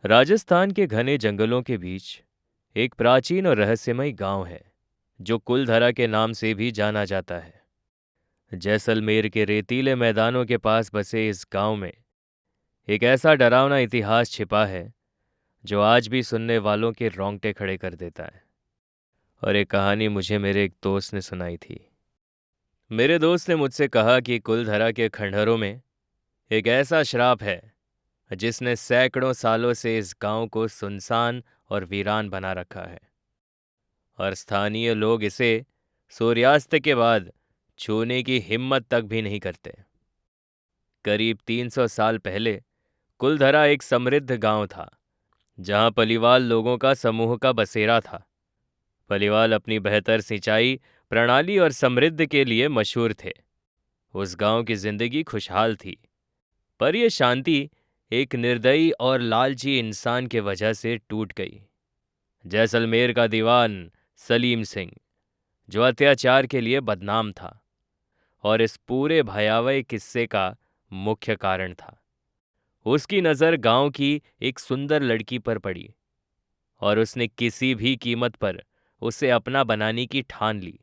राजस्थान के घने जंगलों के बीच एक प्राचीन और रहस्यमय गांव है जो कुलधरा के नाम से भी जाना जाता है। जैसलमेर के रेतीले मैदानों के पास बसे इस गांव में एक ऐसा डरावना इतिहास छिपा है जो आज भी सुनने वालों के रोंगटे खड़े कर देता है। और एक कहानी मुझे मेरे एक दोस्त ने सुनाई थी। मेरे दोस्त ने मुझसे कहा कि कुलधरा के खंडहरों में एक ऐसा श्राप है जिसने सैकड़ों सालों से इस गांव को सुनसान और वीरान बना रखा है, और स्थानीय लोग इसे सूर्यास्त के बाद छूने की हिम्मत तक भी नहीं करते। करीब 300 साल पहले कुलधरा एक समृद्ध गांव था जहां पलिवाल लोगों का समूह का बसेरा था। पलिवाल अपनी बेहतर सिंचाई प्रणाली और समृद्धि के लिए मशहूर थे। उस गांव की जिंदगी खुशहाल थी, पर यह शांति एक निर्दयी और लालची इंसान के वजह से टूट गई। जैसलमेर का दीवान सलीम सिंह, जो अत्याचार के लिए बदनाम था और इस पूरे भयावह किस्से का मुख्य कारण था। उसकी नज़र गांव की एक सुंदर लड़की पर पड़ी और उसने किसी भी कीमत पर उसे अपना बनाने की ठान ली।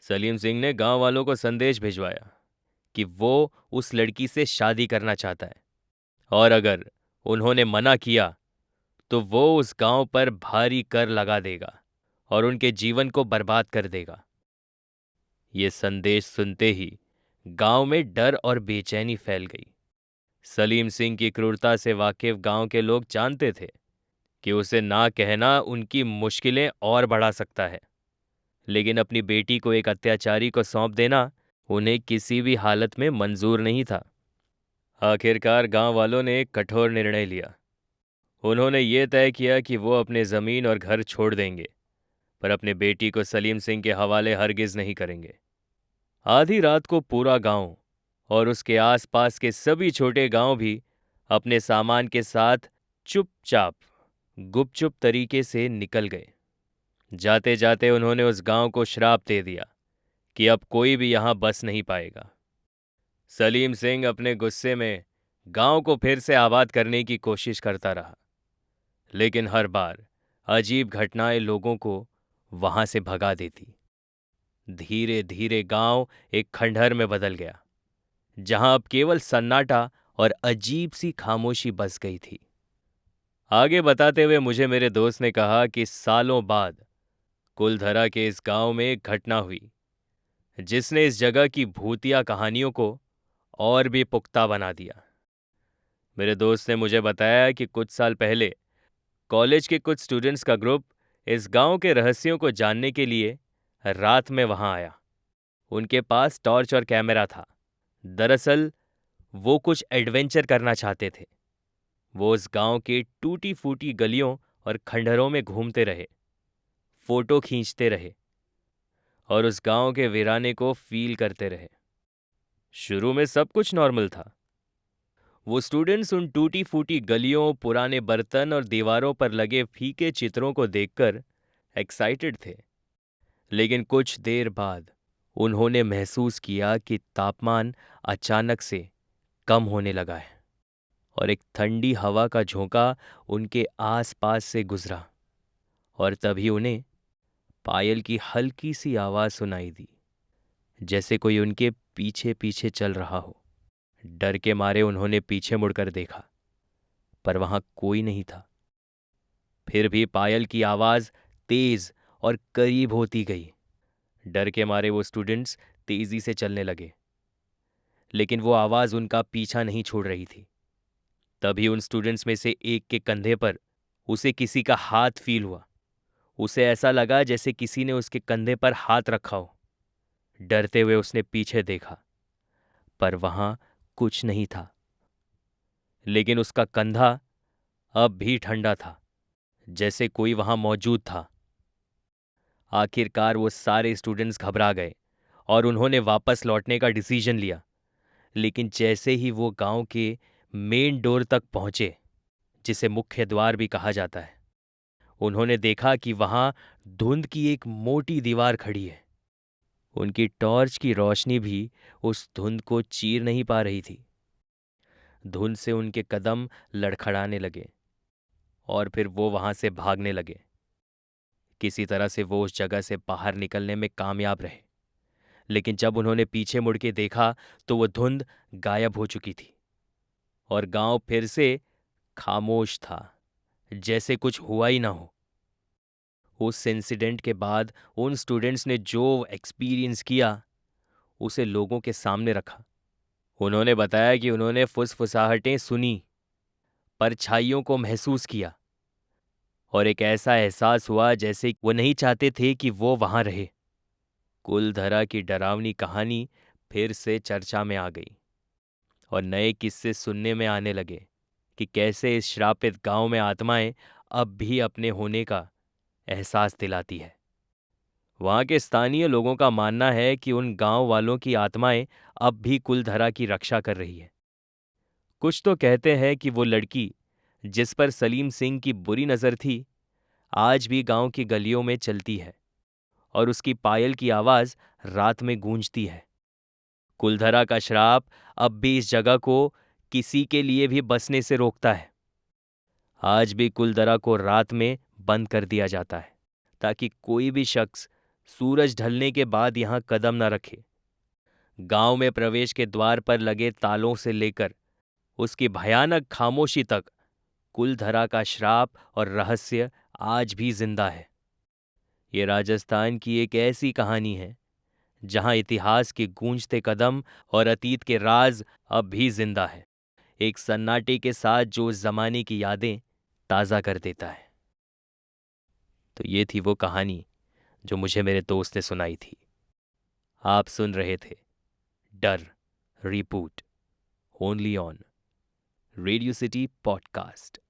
सलीम सिंह ने गांव वालों को संदेश भिजवाया कि वो उस लड़की से शादी करना चाहता है, और अगर उन्होंने मना किया तो वो उस गांव पर भारी कर लगा देगा और उनके जीवन को बर्बाद कर देगा। ये संदेश सुनते ही गांव में डर और बेचैनी फैल गई। सलीम सिंह की क्रूरता से वाकिफ गांव के लोग जानते थे कि उसे ना कहना उनकी मुश्किलें और बढ़ा सकता है, लेकिन अपनी बेटी को एक अत्याचारी को सौंप देना उन्हें किसी भी हालत में मंजूर नहीं था। आखिरकार गांव वालों ने एक कठोर निर्णय लिया। उन्होंने ये तय किया कि वो अपने ज़मीन और घर छोड़ देंगे, पर अपने बेटी को सलीम सिंह के हवाले हरगिज नहीं करेंगे। आधी रात को पूरा गांव और उसके आसपास के सभी छोटे गांव भी अपने सामान के साथ चुपचाप गुपचुप तरीके से निकल गए। जाते जाते उन्होंने उस गांव को श्राप दे दिया कि अब कोई भी यहां बस नहीं पाएगा। सलीम सिंह अपने गुस्से में गांव को फिर से आबाद करने की कोशिश करता रहा, लेकिन हर बार अजीब घटनाएं लोगों को वहां से भगा देती। धीरे धीरे गांव एक खंडहर में बदल गया, जहां अब केवल सन्नाटा और अजीब सी खामोशी बस गई थी। आगे बताते हुए मुझे मेरे दोस्त ने कहा कि सालों बाद कुलधरा के इस गांव में एक घटना हुई जिसने इस जगह की भूतिया कहानियों को और भी पुख्ता बना दिया। मेरे दोस्त ने मुझे बताया कि कुछ साल पहले कॉलेज के कुछ स्टूडेंट्स का ग्रुप इस गांव के रहस्यों को जानने के लिए रात में वहां आया। उनके पास टॉर्च और कैमरा था। दरअसल वो कुछ एडवेंचर करना चाहते थे। वो उस गांव की टूटी फूटी गलियों और खंडहरों में घूमते रहे, फोटो खींचते रहे और उस गांव के वीराने को फील करते रहे। शुरू में सब कुछ नॉर्मल था। वो स्टूडेंट्स उन टूटी फूटी गलियों, पुराने बर्तन और दीवारों पर लगे फीके चित्रों को देखकर एक्साइटेड थे। लेकिन कुछ देर बाद उन्होंने महसूस किया कि तापमान अचानक से कम होने लगा है और एक ठंडी हवा का झोंका उनके आसपास से गुजरा, और तभी उन्हें पायल की हल्की सी आवाज सुनाई दी, जैसे कोई उनके पीछे पीछे चल रहा हो। डर के मारे उन्होंने पीछे मुड़कर देखा, पर वहां कोई नहीं था। फिर भी पायल की आवाज तेज और करीब होती गई। डर के मारे वो स्टूडेंट्स तेजी से चलने लगे, लेकिन वो आवाज उनका पीछा नहीं छोड़ रही थी। तभी उन स्टूडेंट्स में से एक के कंधे पर उसे किसी का हाथ फील हुआ। उसे ऐसा लगा जैसे किसी ने उसके कंधे पर हाथ रखा हो। डरते हुए उसने पीछे देखा, पर वहां कुछ नहीं था, लेकिन उसका कंधा अब भी ठंडा था, जैसे कोई वहां मौजूद था। आखिरकार वो सारे स्टूडेंट्स घबरा गए और उन्होंने वापस लौटने का डिसीजन लिया। लेकिन जैसे ही वो गांव के मेन डोर तक पहुंचे, जिसे मुख्य द्वार भी कहा जाता है, उन्होंने देखा कि वहां धुंध की एक मोटी दीवार खड़ी है। उनकी टॉर्च की रोशनी भी उस धुंध को चीर नहीं पा रही थी। धुंध से उनके कदम लड़खड़ाने लगे और फिर वो वहां से भागने लगे। किसी तरह से वो उस जगह से बाहर निकलने में कामयाब रहे, लेकिन जब उन्होंने पीछे मुड़ के देखा तो वो धुंध गायब हो चुकी थी और गांव फिर से खामोश था, जैसे कुछ हुआ ही ना हो। उस इंसिडेंट के बाद उन स्टूडेंट्स ने जो एक्सपीरियंस किया उसे लोगों के सामने रखा। उन्होंने बताया कि उन्होंने फुसफुसाहटें सुनी, परछाइयों को महसूस किया और एक ऐसा एहसास हुआ जैसे वो नहीं चाहते थे कि वो वहां रहे। कुलधरा की डरावनी कहानी फिर से चर्चा में आ गई और नए किस्से सुनने में आने लगे कि कैसे इस श्रापित गांव में आत्माएं अब भी अपने होने का एहसास दिलाती है। वहां के स्थानीय लोगों का मानना है कि उन गांव वालों की आत्माएं अब भी कुलधरा की रक्षा कर रही है। कुछ तो कहते हैं कि वो लड़की जिस पर सलीम सिंह की बुरी नजर थी आज भी गांव की गलियों में चलती है और उसकी पायल की आवाज रात में गूंजती है। कुलधरा का श्राप अब भी इस जगह को किसी के लिए भी बसने से रोकता है। आज भी कुलधरा को रात में बंद कर दिया जाता है ताकि कोई भी शख्स सूरज ढलने के बाद यहां कदम न रखे। गांव में प्रवेश के द्वार पर लगे तालों से लेकर उसकी भयानक खामोशी तक कुलधरा का श्राप और रहस्य आज भी जिंदा है। ये राजस्थान की एक ऐसी कहानी है जहां इतिहास के गूंजते कदम और अतीत के राज अब भी जिंदा है, एक सन्नाटे के साथ जो उस जमाने की यादें ताज़ा कर देता है। तो ये थी वो कहानी जो मुझे मेरे दोस्त ने सुनाई थी। आप सुन रहे थे डर रिपूट only on Radio City podcast.